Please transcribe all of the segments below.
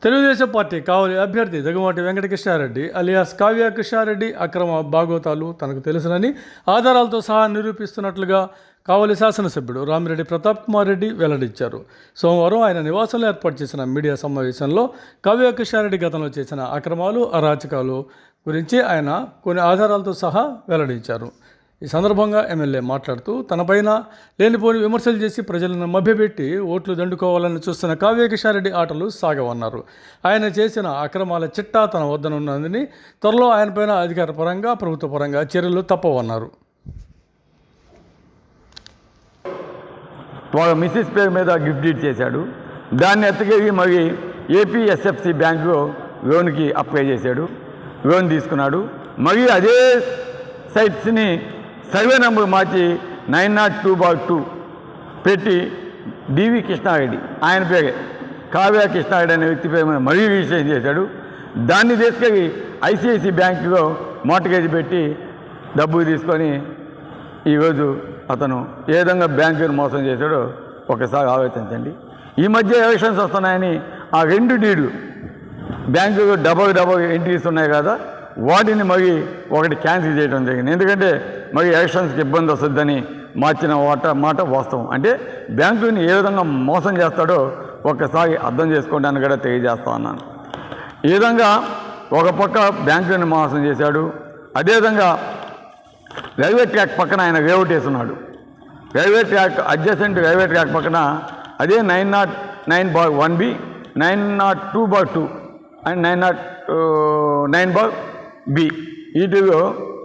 Telugu Desam party కావలి అభ్యర్థి Daggumati Venkatakrishna Reddy alias Kavya Krishna Reddy అక్రమ భాగోతాలు తనకు తెలుసునని ఆధారాలతో సహా నిరూపిస్తున్నట్లుగా కావలి శాసనసభ్యుడు రామిరెడ్డి ప్రతాప్ కుమార్ రెడ్డి వెల్లడించారు. సోమవారం ఆయన నివాసంలో ఏర్పాటు చేసిన మీడియా సమావేశంలో కావ్య కృష్ణారెడ్డి గతంలో చేసిన అక్రమాలు అరాచకాలు గురించి ఆయన కొన్ని ఆధారాలతో సహా వెల్లడించారు. ఈ సందర్భంగా ఎమ్మెల్యే మాట్లాడుతూ తనపైన లేనిపోని విమర్శలు చేసి ప్రజలను మభ్యపెట్టి ఓట్లు దండుకోవాలని చూస్తున్న కావ్య కృష్ణారెడ్డి ఆటలు సాగవన్నారు. ఆయన చేసిన అక్రమాల చిట్టా తన వద్దనున్నదని, త్వరలో ఆయనపైన అధికారపరంగా ప్రభుత్వపరంగా చర్యలు తప్పవన్నారు. వాళ్ళ మిస్సెస్ పేరు మీద గిఫ్ట్ డీడ్ చేశాడు. దాన్ని ఎత్తగేసి మరి ఏపీఎస్ఎఫ్సి బ్యాంకు లోన్కి అప్లై చేశాడు, లోన్ తీసుకున్నాడు. మరి అదే సైట్స్ని సర్వే నెంబర్ మార్చి 902/2 పెట్టి డివి కృష్ణారెడ్డి, ఆయన పేరే కావ్య కృష్ణారెడ్డి అనే వ్యక్తి పేరు మీద మరీ రిజిస్ట్రేషన్ చేశాడు. దాన్ని తీసుకెళ్ళి ఐసిఐసి బ్యాంకులో మార్టగేజ్ పెట్టి డబ్బులు తీసుకొని ఈరోజు అతను ఏ విధంగా బ్యాంకుని మోసం చేశాడో ఒకసారి ఆలోచించండి. ఈ మధ్య ఎలక్షన్స్ వస్తున్నాయని ఆ 2 డీడు బ్యాంకు డబల్ ఎంట్రీస్ ఉన్నాయి కదా, వాటిని మరి ఒకటి క్యాన్సిల్ చేయడం జరిగింది. ఎందుకంటే మరి ఎలక్షన్స్కి ఇబ్బంది వస్తుందని మార్చిన మాట వాస్తవం. అంటే బ్యాంకుని ఏ విధంగా మోసం చేస్తాడో ఒక్కసారి అర్థం చేసుకోవడానికి కూడా తెలియజేస్తా ఉన్నాను. ఈ విధంగా ఒక పక్క బ్యాంకుని మోసం చేశాడు. అదేవిధంగా రైల్వే ట్రాక్ పక్కన ఆయన లేఅవుట్ వేస్తున్నాడు. Railway track adjacent railway track పక్కన అదే 909/1B, 902/2 అండ్ 909/B వీటిలో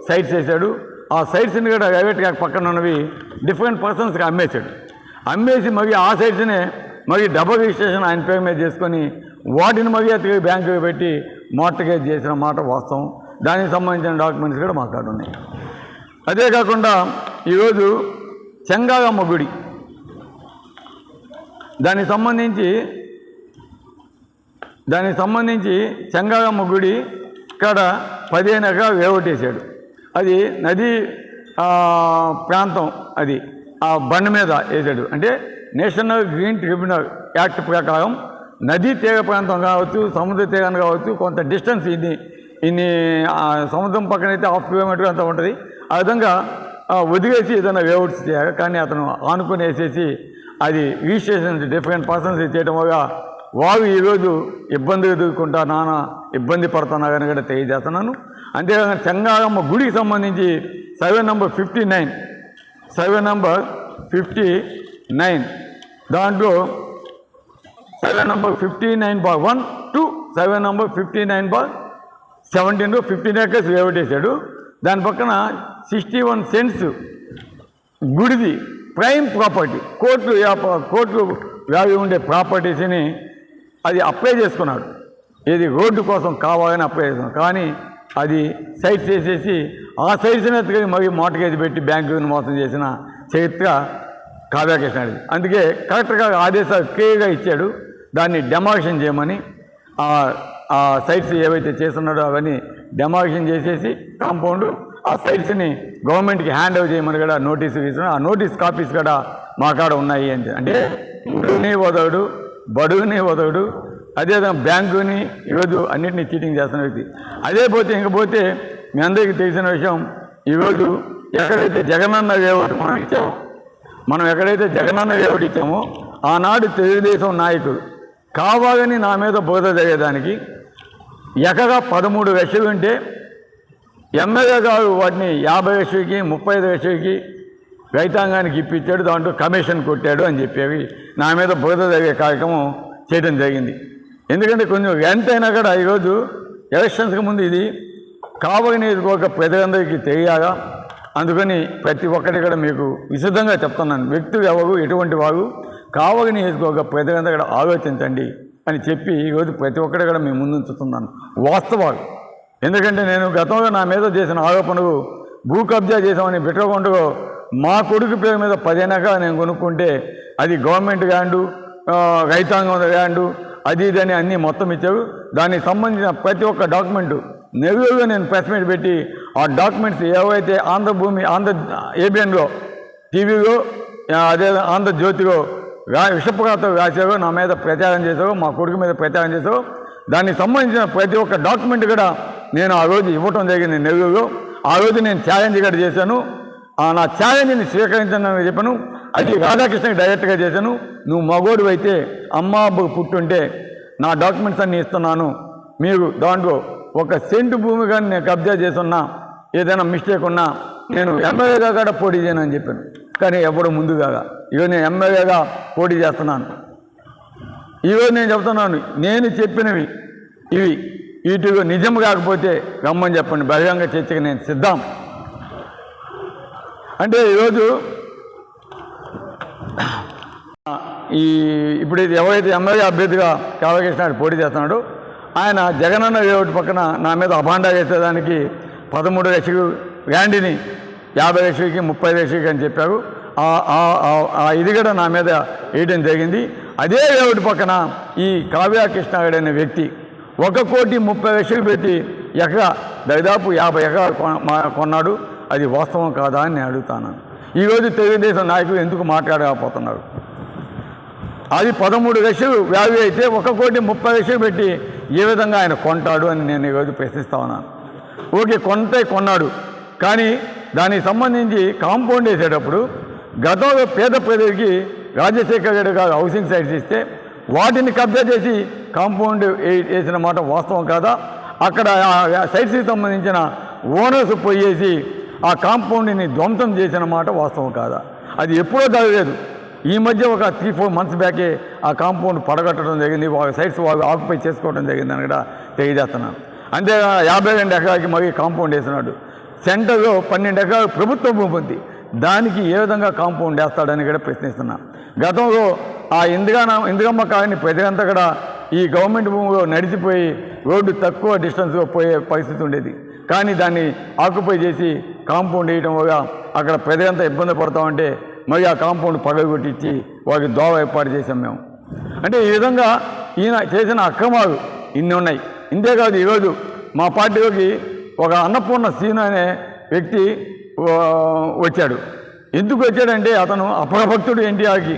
సైట్స్ వేశాడు. ఆ సైట్స్ని కూడా రైల్వే ట్రాక్ పక్కన ఉన్నవి డిఫరెంట్ పర్సన్స్కి అమ్మేసి మరి ఆ సైట్స్నే మరి డబుల్ రిజిస్ట్రేషన్ ఆయన పేరు మీద చేసుకొని వాటిని మరి అతని బ్యాంకుకి పెట్టి మార్టగేజ్ చేసిన మాట వాస్తవం. దానికి సంబంధించిన డాక్యుమెంట్స్ కూడా మాట్లాడున్నాయి. అదే కాకుండా ఈరోజు చెంగాగమ్మ గుడి, దానికి సంబంధించి చెంగాగమ్మ గుడి ఇక్కడ 15 ఎకరాలు వేవటేశాడు. అది నదీ ప్రాంతం, అది ఆ బండ్ మీద వేసాడు. అంటే నేషనల్ గ్రీన్ ట్రిబ్యునల్ యాక్ట్ ప్రకారం నదీ తీర ప్రాంతం కావచ్చు, సముద్ర తీరాన్ని కావచ్చు, కొంత డిస్టెన్స్ ఇన్ని సముద్రం పక్కన అయితే 1/2 కిలోమీటర్ అంతా ఉంటుంది. ఆ విధంగా వదిలేసి ఏదైనా వేఅవుట్స్ చేయాలి. కానీ అతను ఆనుకొని వేసేసి అది రిజిస్ట్రేషన్ డిఫరెంట్ పర్సన్స్ చేయడం వల్ల వారు ఈరోజు ఇబ్బంది ఎదుర్కొంటా ఇబ్బంది పడుతున్నారని కూడా తెలియజేస్తున్నాను. అంతేకాకుండా చెంగాగమ్మ గుడికి సంబంధించి సర్వే నెంబర్ 59 దాంట్లో survey number 59/1 to survey number 59/17 15 acres వేవటేశాడు. దాని పక్కన 61 సెంట్స్ గుడిది ప్రైమ్ ప్రాపర్టీ, కోర్టు వాల్యూ ఉండే ప్రాపర్టీస్ని అది అప్లై చేసుకున్నాడు. ఇది రోడ్డు కోసం కావాలని అప్లై చేసుకున్నాడు. కానీ అది సైట్స్ వేసేసి ఆ సైట్స్ని ఎత్తుకొని మరి మార్టగేజ్ పెట్టి బ్యాంకుని మోసం చేసిన చరిత్ర కావ్య కృష్ణారెడ్డి. అందుకే కలెక్టర్గా ఆదేశాలు క్లియర్గా ఇచ్చాడు, దాన్ని డెమాలిషన్ చేయమని. ఆ సైట్స్ ఏవైతే చేస్తున్నాడో అవన్నీ డెమాలిషన్ చేసేసి కాంపౌండ్ ఆ సైట్స్ని గవర్నమెంట్కి హ్యాండ్ ఓవర్ చేయమని కూడా నోటీసులు ఇస్తున్నాడు. ఆ నోటీస్ కాపీస్ కూడా మా కాడ ఉన్నాయి అంటే ఇంటిని వదలడు, బడుగుని వదలడు, అదేవిధంగా బ్యాంకుని ఈరోజు అన్నింటినీ చీటింగ్ చేస్తున్న వ్యక్తి. ఇంకపోతే మీ అందరికీ తెలిసిన విషయం, ఈరోజు ఎక్కడైతే జగనన్న లేఅవుట్ మనం ఎక్కడైతే జగనన్న లేఅవుట్ ఇచ్చామో ఆనాడు తెలుగుదేశం నాయకుడు కావాలని నా మీద బోధ జరిగేదానికి ఎకరా 13 లక్షలు ఉంటే ఎమ్మెల్యే గారు వాటిని 50 లక్షలకి 35 లక్షలకి రైతాంగానికి ఇప్పించాడు, దాంట్లో కమిషన్ కొట్టాడు అని చెప్పేవి నా మీద బోధ జరిగే కార్యక్రమం చేయడం జరిగింది. ఎందుకంటే కొంచెం ఎంతైనా కూడా ఈరోజు ఎలక్షన్స్కి ముందు ఇది కావలి నియోజకవర్గ ప్రజలందరికీ తెలియాలా, అందుకని ప్రతి ఒక్కటి కూడా మీకు విశదంగా చెప్తున్నాను. వ్యక్తులు ఎవరు, ఎటువంటి వారు, కావలి నియోజకవర్గ ప్రజలందరూ కూడా ఆలోచించండి అని చెప్పి ఈరోజు ప్రతి ఒక్కటి కూడా మేము ముందుంచుతున్నాను వాస్తవాలు. ఎందుకంటే నేను గతంలో నా మీద చేసిన ఆరోపణలు భూ కబ్జా చేసామని బిట్రకొండలో మా కొడుకు పేరు మీద 15 ఎకరాలు నేను కొనుక్కుంటే అది గవర్నమెంట్ ల్యాండు, రైతాంగం ల్యాండు, అది ఇదని అన్నీ మొత్తం ఇచ్చారు. దానికి సంబంధించిన ప్రతి ఒక్క డాక్యుమెంటు నెల్లూరుగా నేను ప్రెస్ మీట్ పెట్టి ఆ డాక్యుమెంట్స్ ఏవైతే ఏబిఎన్లో టీవీలో అదే ఆంధ్రజ్యోతిలో విషపకాలతో రాశారో, నా మీద ప్రచారం చేశారో, మా కొడుకు మీద ప్రచారం చేశారో దానికి సంబంధించిన ప్రతి ఒక్క డాక్యుమెంట్ కూడా నేను ఆ రోజు ఇవ్వటం జరిగింది నెల్లూరులో. ఆ రోజు నేను ఛాలెంజ్ కూడా చేశాను. నా ఛాలెంజ్ని స్వీకరించానని చెప్పాను. అది రాధాకృష్ణకి డైరెక్ట్గా చేశాను. నువ్వు మగోడు అయితే అమ్మ అబ్బకు పుట్టుంటే నా డాక్యుమెంట్స్ అన్నీ ఇస్తున్నాను, మీరు దాంట్లో ఒక సెంటు భూమి కానీ నేను కబ్జా చేస్తున్నా, ఏదైనా మిస్టేక్ ఉన్నా నేను ఎమ్మెల్యేగా కూడా పోటీ చేయను అని చెప్పాను. కానీ ఎప్పుడు ముందుగా ఈరోజు నేను ఎమ్మెల్యేగా పోటీ చేస్తున్నాను. ఈరోజు నేను చెప్తున్నాను, నేను చెప్పినవి ఇవి వీటిలో నిజం కాకపోతే గమ్మని చెప్పండి, బహిరంగ చర్చకి నేను సిద్ధం. అంటే ఈరోజు ఇప్పుడు ఎవరైతే ఎమ్మెల్యే అభ్యర్థిగా కాళకృష్ణ పోటీ చేస్తున్నాడో ఆయన జగనన్న లేఅవుట్ పక్కన నా మీద అభాండా చేసేదానికి 13 లక్షలు ల్యాండ్ని 50 లక్షలకి 30 లక్షలకి అని చెప్పారు. ఇది కూడా నా మీద వేయడం జరిగింది. అదే లేఅవుట్ పక్కన ఈ కావ్యకృష్ణ అనే వ్యక్తి 1,30,00,000 పెట్టి దాదాపు 50 ఎకరాలు కొన్నాడు. అది వాస్తవం కాదా అని నేను అడుగుతాను. ఈరోజు తెలుగుదేశం నాయకులు ఎందుకు మాట్లాడకపోతున్నారు? అది 13 లక్షలు వాల్యూ అయితే 1,30,00,000 పెట్టి ఏ విధంగా ఆయన కొంటాడు అని నేను ఈరోజు ప్రశ్నిస్తా ఉన్నాను. ఓకే, కొన్నాడు, కానీ దానికి సంబంధించి కాంపౌండ్ వేసేటప్పుడు గతంలో పేద ప్రజలకి రాజశేఖర్ రెడ్డి గారు హౌసింగ్ సైట్స్ ఇస్తే వాటిని కబ్జా చేసి కాంపౌండ్ వేసిన మాట వాస్తవం కాదా? అక్కడ సైట్స్కి సంబంధించిన ఓనర్స్ పోయేసి ఆ కాంపౌండ్ని ధ్వంసం చేసిన మాట వాస్తవం కాదా? అది ఎప్పుడో జరగలేదు. ఈ మధ్య ఒక 3-4 మంత్స్ బ్యాకే ఆ కాంపౌండ్ పడగట్టడం జరిగింది, వాళ్ళ సైట్స్ వాళ్ళు ఆక్యుపై చేసుకోవడం జరిగింది అని కూడా తెలియజేస్తున్నాను. అంతేగా 52 ఎకరాలకి మరి కాంపౌండ్ వేసినాడు. సెంటర్లో 12 ఎకరాలు ప్రభుత్వ భూమి ఉంది, దానికి ఏ విధంగా కాంపౌండ్ వేస్తాడని కూడా ప్రశ్నిస్తున్నాను. గతంలో ఆ ఇందిరమ్మ కాలనీ ప్రజలంతా కూడా ఈ గవర్నమెంట్ భూమిలో నడిచిపోయి రోడ్డు తక్కువ డిస్టెన్స్లో పోయే పరిస్థితి ఉండేది. కానీ దాన్ని ఆక్యుపై చేసి కాంపౌండ్ వేయటం వల్ల అక్కడ ప్రజలంతా ఇబ్బంది పడతామంటే మరి ఆ కాంపౌండ్ పగలగొట్టించి వారికి దోవ ఏర్పాటు చేసాం మేము. అంటే ఈ విధంగా ఈయన చేసిన అక్రమాలు ఇన్ని ఉన్నాయి. ఇంతేకాదు ఈరోజు మా పార్టీలోకి ఒక అన్నపూర్ణ సీను అనే వ్యక్తి వచ్చాడు. ఎందుకు వచ్చాడంటే అతను అప్రభక్తుడు ఎన్టీఆర్కి.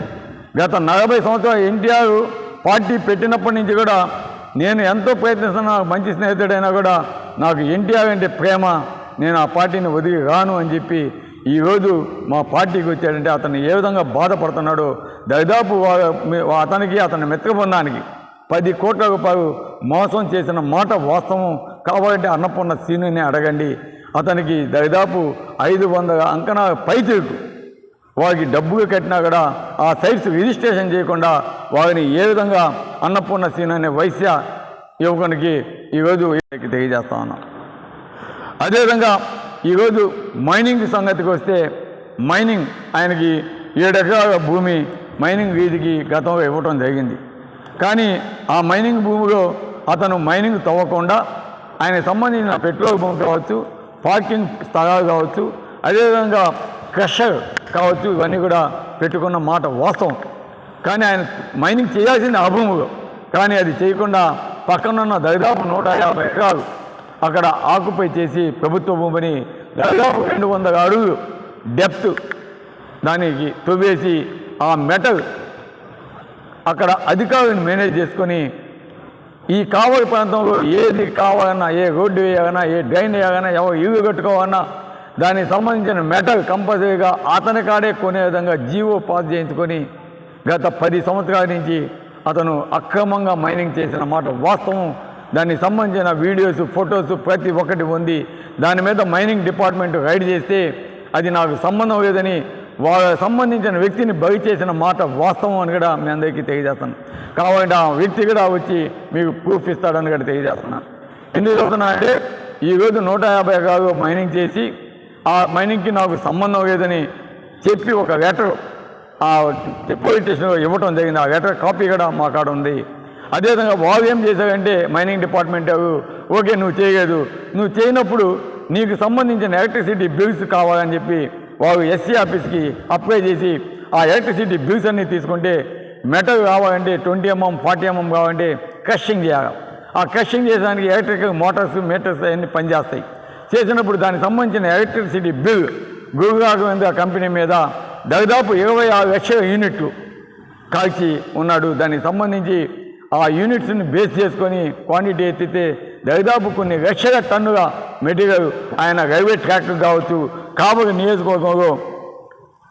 గత 40 సంవత్సరాలు ఎన్టీఆర్ పార్టీ పెట్టినప్పటి నుంచి కూడా నేను ఎంతో ప్రయత్నిస్తున్నా, మంచి స్నేహితుడైనా కూడా నాకు ఎన్టీఆర్ అంటే ప్రేమ, నేను ఆ పార్టీని వదిలి రాను అని చెప్పి ఈరోజు మా పార్టీకి వచ్చాడంటే అతను ఏ విధంగా బాధపడుతున్నాడో. దాదాపు అతనికి అతని మిత్రబృందానికి 10 కోట్ల రూపాయలు మోసం చేసిన మాట వాస్తవం. కావాలంటే అన్నపూర్ణ సీనుని అడగండి. అతనికి దాదాపు 500 అంకణాల పైచీలకు వారికి డబ్బులు కట్టినా కూడా ఆ సైట్స్ రిజిస్ట్రేషన్ చేయకుండా వారిని ఏ విధంగా అన్నపూర్ణ సీను అనే వైశ్య యువకునికి ఈరోజు తెలియజేస్తా ఉన్నాం. అదేవిధంగా ఈరోజు మైనింగ్ సంగతికి వస్తే మైనింగ్ ఆయనకి 7 ఎకరాల భూమి మైనింగ్ వీధికి గతంలో ఇవ్వటం జరిగింది. కానీ ఆ మైనింగ్ భూమిలో అతను మైనింగ్ తవ్వకుండా ఆయనకు సంబంధించిన పెట్రోల్ బంక్ కావచ్చు, పార్కింగ్ స్థలాలు కావచ్చు, అదేవిధంగా క్రషర్ కావచ్చు, ఇవన్నీ కూడా పెట్టుకున్న మాట వాస్తవం. కానీ ఆయన మైనింగ్ చేయాల్సింది ఆ భూమిలో, కానీ అది చేయకుండా పక్కనున్న దాదాపు 150 ఎకరాలు అక్కడ ఆక్యుపై చేసి ప్రభుత్వ భూమిని దాదాపు 200 అడుగులు డెప్త్ దానికి తవ్వేసి ఆ మెటల్ అక్కడ అధికారులను మేనేజ్ చేసుకొని ఈ కావలి ప్రాంతంలో ఏది కావాలన్నా, ఏ రోడ్డు వేయాలన్నా, ఏ డ్రైన్ వేయాలన్నా, ఎవరు ఇల్లు కట్టుకోవాలన్నా దానికి సంబంధించిన మెటల్ కంపల్సరీగా అతని కాడే కొనే విధంగా జీవో పాస్ చేయించుకొని గత 10 సంవత్సరాల నుంచి అతను అక్రమంగా మైనింగ్ చేసిన మాట వాస్తవం. దానికి సంబంధించిన వీడియోస్, ఫొటోస్ ప్రతి ఒక్కటి ఉంది. దాని మీద మైనింగ్ డిపార్ట్మెంట్ రైడ్ చేస్తే అది నాకు సంబంధం లేదని వాళ్ళకి సంబంధించిన వ్యక్తిని బలి చేసిన మాట వాస్తవం అని కూడా మీ అందరికీ తెలియజేస్తాను. కావాలంటే ఆ వ్యక్తి కూడా వచ్చి మీకు ప్రూఫ్ ఇస్తాడని కూడా తెలియజేస్తున్నాను. ఎందుకు చెప్తున్నా అంటే ఈరోజు 150 ఎకరాలు మైనింగ్ చేసి ఆ మైనింగ్కి నాకు సంబంధం లేదని చెప్పి ఒక లెటర్ ఆ పోలీస్ స్టేషన్లో ఇవ్వటం జరిగింది. ఆ లెటర్ కాపీ కూడా మా కాడ ఉంది. అదేవిధంగా వాళ్ళు ఏం చేశారంటే మైనింగ్ డిపార్ట్మెంట్ ఓకే నువ్వు చేయలేదు, నువ్వు చేయనప్పుడు నీకు సంబంధించిన ఎలక్ట్రిసిటీ బిల్స్ కావాలని చెప్పి వాళ్ళు ఎస్సీ ఆఫీస్కి అప్లై చేసి ఆ ఎలక్ట్రిసిటీ బిల్స్ అన్నీ తీసుకుంటే మెటల్ కావాలంటే 20 mm 40 mm కావాలంటే క్రషింగ్ చేయాలి. ఆ క్రషింగ్ చేసేదానికి ఎలక్ట్రికల్ మోటార్స్, మీటర్స్ అవన్నీ పనిచేస్తాయి. చేసినప్పుడు దానికి సంబంధించిన ఎలక్ట్రిసిటీ బిల్ గురుగారు కంపెనీ మీద దాదాపు 26 లక్షల యూనిట్లు కాల్చి ఉన్నాడు. దానికి సంబంధించి ఆ యూనిట్స్ని బేస్ చేసుకొని క్వాంటిటీ ఎత్తితే దాదాపు కొన్ని లక్షల టన్నుల మెటీరియల్ ఆయన రైల్వే ట్రాక్ కావచ్చు, కాబోయే నియోజకవర్గంలో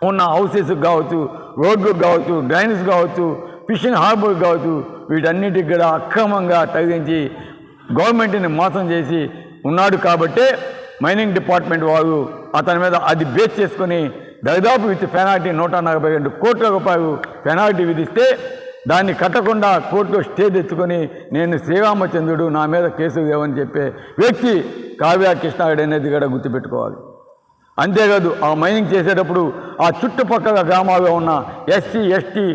ఉన్న హౌసెస్ కావచ్చు, రోడ్లకు కావచ్చు, డ్రైనేజ్ కావచ్చు, ఫిషింగ్ హార్బర్ కావచ్చు, వీటన్నిటికి కూడా అక్రమంగా తగ్గించి గవర్నమెంట్ని మోసం చేసి ఉన్నాడు. కాబట్టే మైనింగ్ డిపార్ట్మెంట్ వారు అతని మీద అది బేస్ చేసుకొని దాదాపు విత్ పెనాల్టీ 142 కోట్ల రూపాయలు పెనాల్టీ విధిస్తే దాన్ని కట్టకుండా కోర్టులో స్టే తెచ్చుకొని నేను శ్రీరామచంద్రుడు, నా మీద కేసు లేవని చెప్పే వ్యక్తి కావ్య కృష్ణారెడ్డి అనేది కూడా గుర్తుపెట్టుకోవాలి. అంతేకాదు ఆ మైనింగ్ చేసేటప్పుడు ఆ చుట్టుపక్కల గ్రామాల్లో ఉన్న ఎస్సీ ఎస్టీ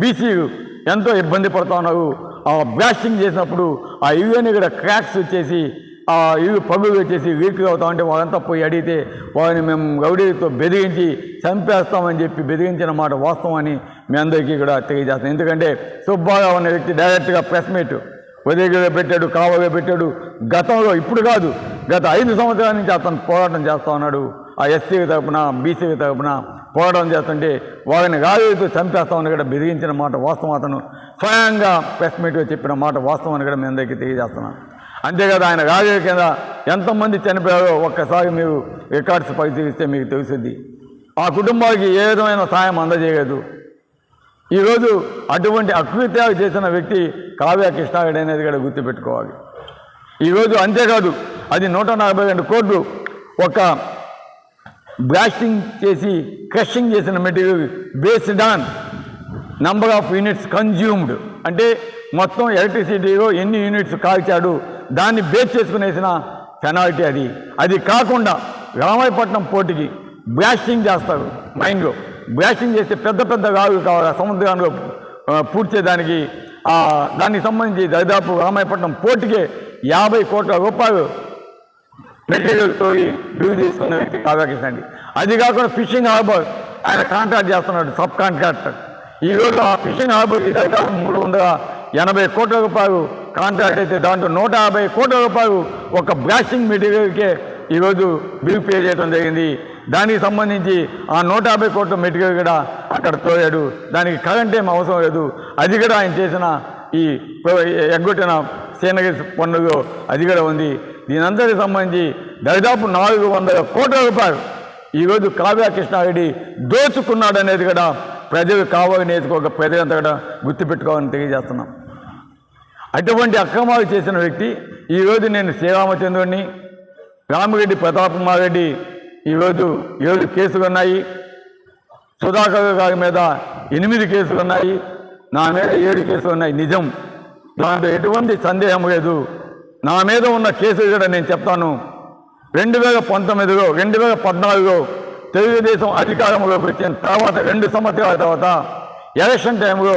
బీసీలు ఎంతో ఇబ్బంది పడుతూ ఉన్నారు. ఆ బ్లాస్టింగ్ చేసినప్పుడు ఆ ఇవన్నీ కూడా క్రాక్స్ వచ్చేసి ఆ ఇవి పగులు వచ్చేసి లీక్ అవుతా ఉంటే వాళ్ళంతా పోయి అడిగితే వాళ్ళని మేము రౌడీలతో బెదిరించి చంపేస్తామని చెప్పి బెదిరించిన మాట వాస్తవం అని మీ అందరికీ కూడా తెలియజేస్తాం. ఎందుకంటే సుబ్బారావు అనే వ్యక్తి డైరెక్ట్గా ప్రెస్ మీట్ ఉదయగిరిలో పెట్టాడు, కావగా పెట్టాడు. గతంలో ఇప్పుడు కాదు, గత 5 సంవత్సరాల నుంచి అతను పోరాటం చేస్తూ ఉన్నాడు. ఆ ఎస్సీకి తరపున బీసీకి తరపున పోరాటం చేస్తుంటే వాళ్ళని రాజులతో చంపేస్తామని కూడా బెదిరించిన మాట వాస్తవం. అతను స్వయంగా ప్రెస్ మీట్లో చెప్పిన మాట వాస్తవం అని కూడా మీ అందరికీ తెలియజేస్తున్నాను. అంతేకాదు ఆయన రాజకీయ కింద ఎంతమంది చనిపోయారో ఒక్కసారి మీరు రికార్డ్స్ పరిశీలిస్తే మీకు తెలుస్తుంది. ఆ కుటుంబానికి ఏ విధమైన సాయం అందజేయలేదు. ఈరోజు అటువంటి అకృత్యాలు చేసిన వ్యక్తి కావ్య కృష్ణారెడ్డి అనేది కూడా గుర్తుపెట్టుకోవాలి. ఈరోజు అంతేకాదు అది 142 కోట్లు ఒక బ్లాస్టింగ్ చేసి క్రషింగ్ చేసిన material based on number of units consumed, అంటే మొత్తం ఎలక్ట్రిసిటీలో ఎన్ని యూనిట్స్ కాల్చాడు దాన్ని బేస్ చేసుకునేసిన పెనాల్టీ అది. అది కాకుండా రామాయపట్నం పోర్టుకి బ్లాస్టింగ్ చేస్తారు. మైన్లో బ్లాస్టింగ్ చేస్తే పెద్ద పెద్ద రాళ్ళు కావాలి సముద్రంలో పూడ్చేదానికి. దానికి సంబంధించి దాదాపు రామాయపట్నం పోర్టుకే 50 కోట్ల రూపాయలు మెటీరియల్తో బిల్లు తీసుకున్న వ్యక్తి కావ్యకృష్ణ. అది కాకుండా ఫిషింగ్ హార్బర్ ఆయన కాంట్రాక్ట్ చేస్తున్నాడు, సబ్ కాంట్రాక్టర్. ఈరోజు ఆ ఫిషింగ్ హార్బర్కి దాదాపు 380 కోట్ల రూపాయలు కాంట్రాక్ట్ అయితే దాంట్లో 150 కోట్ల రూపాయలు ఒక బ్లాస్టింగ్ మెటీరియల్కే ఈరోజు బిల్ పే చేయడం జరిగింది. దానికి సంబంధించి ఆ 150 కోట్ల మెటీరియల్ కూడా అక్కడ తోయాడు. దానికి కరెంట్ ఏం అవసరం లేదు. అది కూడా ఆయన చేసిన ఈ ఎగ్గొట్టిన సీనగిరి పన్నులో అది కూడా ఉంది. దీనంతటికి సంబంధించి దాదాపు 400 కోట్ల రూపాయలు ఈరోజు కావ్య కృష్ణారెడ్డి దోచుకున్నాడు అనేది కూడా ప్రజలు కావాలి నేర్చుకోక ప్రజలంతా కూడా గుర్తుపెట్టుకోవాలని తెలియజేస్తున్నాం. అటువంటి అక్రమాలు చేసిన వ్యక్తి ఈరోజు నేను శ్రీరామచంద్రుడిని, రామిరెడ్డి ప్రతాప్ కుమార్ రెడ్డి ఈరోజు 7 కేసులు ఉన్నాయి. సుధాకర్ గారి మీద 8 కేసులు ఉన్నాయి. నా మీద 7 కేసులు ఉన్నాయి. నిజం, దాంట్లో ఎటువంటి సందేహం లేదు. నా మీద ఉన్న కేసులు కూడా నేను చెప్తాను. 2019లో 2014లో తెలుగుదేశం అధికారంలోకి వచ్చిన తర్వాత 2 సంవత్సరాల తర్వాత ఎలక్షన్ టైంలో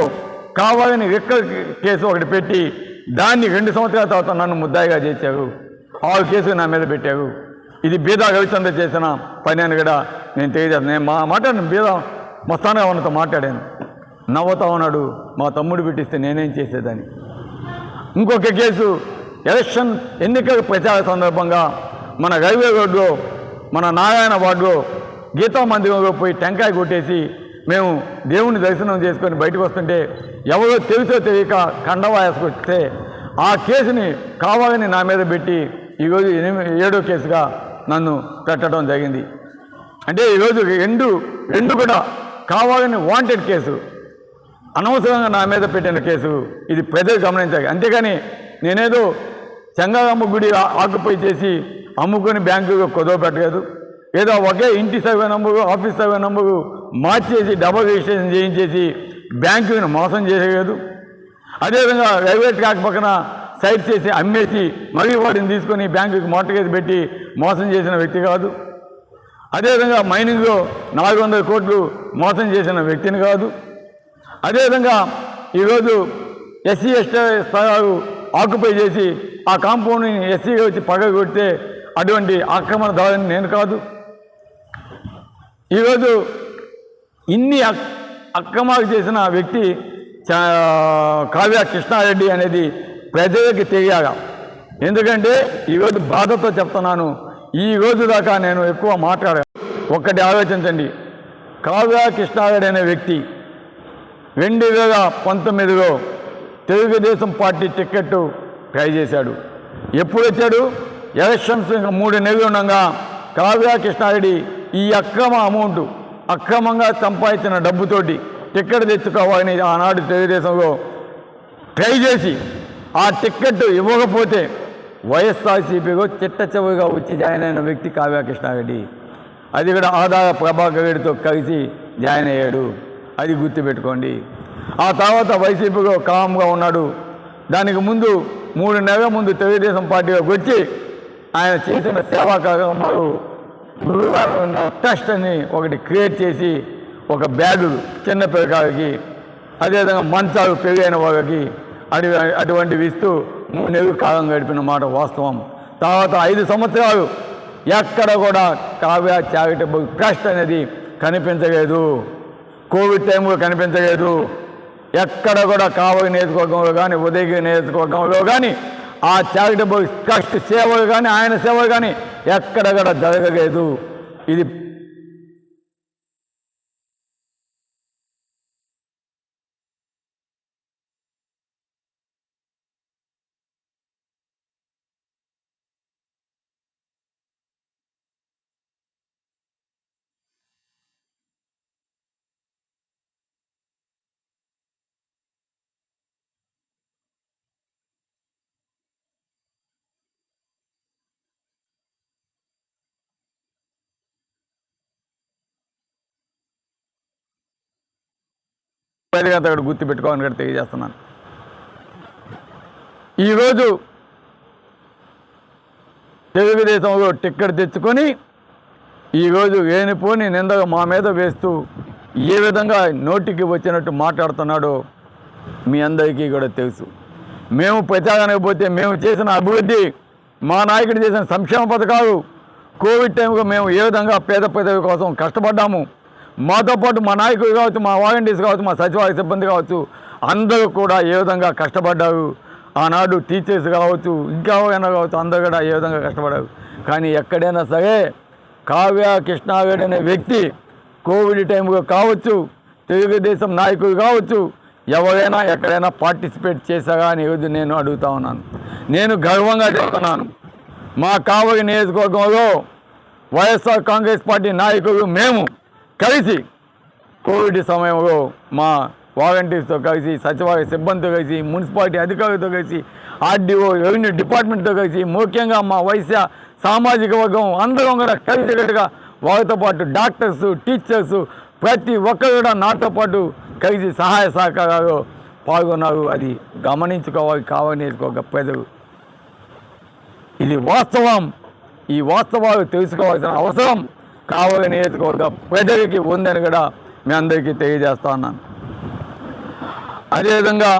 కావాలని రెక్కల కేసు ఒకటి పెట్టి దాన్ని 2 సంవత్సరాల తర్వాత నన్ను ముద్దాయిగా చేశారు. 6 కేసులు నా మీద పెట్టారు. ఇది బీదా రవిచంద్ర చేసిన పని అని కూడా నేను తెలియజేస్తాను. నేను మాట్లాడిన బీదా మస్తానా ఉన్నతో మాట్లాడాను. నవ్వుతా ఉన్నాడు, మా తమ్ముడు పెట్టిస్తే నేనేం చేసేదని. ఇంకొక కేసు ఎలక్షన్ ఎన్నికల ప్రచార సందర్భంగా మన రైల్వే రోడ్లో మన నారాయణ వార్డులో గీతా మందిరంలో పోయి టెంకాయ కొట్టేసి మేము దేవుని దర్శనం చేసుకొని బయటకు వస్తుంటే ఎవరో తెలుసో తెలియక కండవాయసుకొస్తే ఆ కేసుని కావాలని నా మీద పెట్టి ఈరోజు 7వ కేసుగా నన్ను పెట్టడం జరిగింది. అంటే ఈరోజు రెండు కూడా కావాలని వాంటెడ్ కేసు, అనవసరంగా నా మీద పెట్టిన కేసు. ఇది ప్రజలు గమనించాలి. అంతేగాని నేనేదో చెంగారమ్మ గుడి ఆక్యుపై చేసి అమ్ముకొని బ్యాంకులో కుదవ పెట్టలేదు. ఏదో ఒకే ఇంటి survey number, office survey number మార్చేసి డబుల్ రిజిస్ట్రేషన్ చేయించేసి బ్యాంకుని మోసం చేసేయలేదు. అదేవిధంగా రైల్వే ట్రాక్ పక్కన సైట్ చేసి అమ్మేసి మరీ వాటిని తీసుకొని బ్యాంకుకి మార్టగేజ్ పెట్టి మోసం చేసిన వ్యక్తి కాదు. అదేవిధంగా మైనింగ్లో 400 కోట్లు మోసం చేసిన వ్యక్తిని కాదు. అదేవిధంగా ఈరోజు ఎస్సీ ఎస్టీ స్థలాలు ఆక్యుపై చేసి ఆ కాంపౌండ్ని ఎస్సీగా వచ్చి పగలగొడితే అటువంటి ఆక్రమణదారుని నేను కాదు. ఈరోజు ఇన్ని అక్రమాలు చేసిన వ్యక్తి కావ్య కృష్ణారెడ్డి అనేది ప్రజలకి తెలియాలి. ఎందుకంటే ఈరోజు బాధతో చెప్తున్నాను, ఈ రోజు దాకా నేను ఎక్కువ మాట్లాడాను. ఒక్కటి ఆలోచించండి, కావ్య కృష్ణారెడ్డి అనే వ్యక్తి 2019లో తెలుగుదేశం పార్టీ టికెట్ ట్రై చేశాడు. ఎప్పుడు వచ్చాడు? ఎలక్షన్స్ ఇంకా 3 నెలలు ఉండగా కావ్య కృష్ణారెడ్డి ఈ అక్రమంగా సంపాదించిన డబ్బుతోటి టికెట్ తెచ్చుకోవాలని ఆనాడు తెలుగుదేశంలో ట్రై చేసి ఆ టికెట్ ఇవ్వకపోతే వైఎస్ఆర్సీపీలో చిట్టచివరిగా వచ్చి జాయిన్ అయిన వ్యక్తి కావ్య కృష్ణారెడ్డి. అది కూడా ఆదాయ ప్రభాకర్ రెడ్డితో కలిసి జాయిన్ అయ్యాడు. అది గుర్తుపెట్టుకోండి. ఆ తర్వాత వైసీపీలో కామ్గా ఉన్నాడు. దానికి ముందు 3 నెలల ముందు తెలుగుదేశం పార్టీలోకి వచ్చి ఆయన చేసిన సేవా కార్యక్రమాలు ట్రస్ట్ అని ఒకటి క్రియేట్ చేసి ఒక బ్యాగు చిన్న పిల్లకాయలకి, అదేవిధంగా మంచాలు పెరిగైన వాళ్ళకి అటువంటివి ఇస్తూ 3 నెలలు కాలం గడిపిన మాట వాస్తవం. తర్వాత 5 సంవత్సరాలు ఎక్కడ కూడా కావ్య చారిటబుల్ ట్రస్ట్ అనేది కనిపించలేదు. కోవిడ్ టైంలో కనిపించలేదు. ఎక్కడ కూడా కావలి నియోజకవర్గంలో కానీ ఉదయగిరి నియోజకవర్గంలో కానీ ఆ చారిటబుల్ ట్రస్ట్ సేవలు కానీ ఆయన సేవలు కానీ ఎక్కడ కూడా జరగలేదు. ఇది అక్కడ గుర్తుపెట్టుకోవాలని కూడా తెలియజేస్తున్నాను. ఈరోజు తెలుగుదేశంలో టిక్కెట్ తెచ్చుకొని ఈరోజు లేనిపోని నిందగా మా మీద వేస్తూ ఏ విధంగా నోటికి వచ్చినట్టు మాట్లాడుతున్నాడో మీ అందరికీ కూడా తెలుసు. మేము ప్రచారానికి పోతే మేము చేసిన అభివృద్ధి, మా నాయకుడు చేసిన సంక్షేమ పథకాలు, కోవిడ్ టైంలో మేము ఏ విధంగా పేద ప్రజల కోసం కష్టపడ్డాము, మాతో పాటు మా నాయకులు కావచ్చు, మా వాలంటీర్స్ కావచ్చు, మా సచివాలయ సిబ్బంది కావచ్చు, అందరూ కూడా ఏ విధంగా కష్టపడ్డారు. ఆనాడు టీచర్స్ కావచ్చు, ఇంకా ఎవరైనా కావచ్చు, అందరూ కూడా ఏ విధంగా కష్టపడ్డారు. కానీ ఎక్కడైనా సరే కావ్య కృష్ణారెడ్డి అనే వ్యక్తి కోవిడ్ టైంలో కావచ్చు, తెలుగుదేశం నాయకులు కావచ్చు, ఎవరైనా ఎక్కడైనా పార్టిసిపేట్ చేశారా అని ఈరోజు నేను అడుగుతా ఉన్నాను. నేను గర్వంగా చెప్తున్నాను, మా కావలి నియోజకవర్గంలో వైఎస్ఆర్ కాంగ్రెస్ పార్టీ నాయకులు మేము కలిసి కోవిడ్ సమయంలో మా వాలంటీర్స్తో కలిసి, సచివాలయ సిబ్బందితో కలిసి, మున్సిపాలిటీ అధికారులతో కలిసి, ఆర్డీఓ రెవెన్యూ డిపార్ట్మెంట్తో కలిసి, ముఖ్యంగా మా వైశ్య సామాజిక వర్గం అందరం కూడా కలిసికట్టుగా వారితో పాటు డాక్టర్స్, టీచర్స్ ప్రతి ఒక్కరు కూడా నాతో పాటు కలిసి సహాయ సహకారాలు పాల్గొన్నారు. అది గమనించుకోవాలి కావలి నియోజకవర్గ ప్రజలు. ఇది వాస్తవం. ఈ వాస్తవాలు తెలుసుకోవాల్సిన అవసరం కావలి నియోజకవర్గ ప్రజలకి ఉందని కూడా మీ అందరికీ తెలియజేస్తా ఉన్నాను. అదేవిధంగా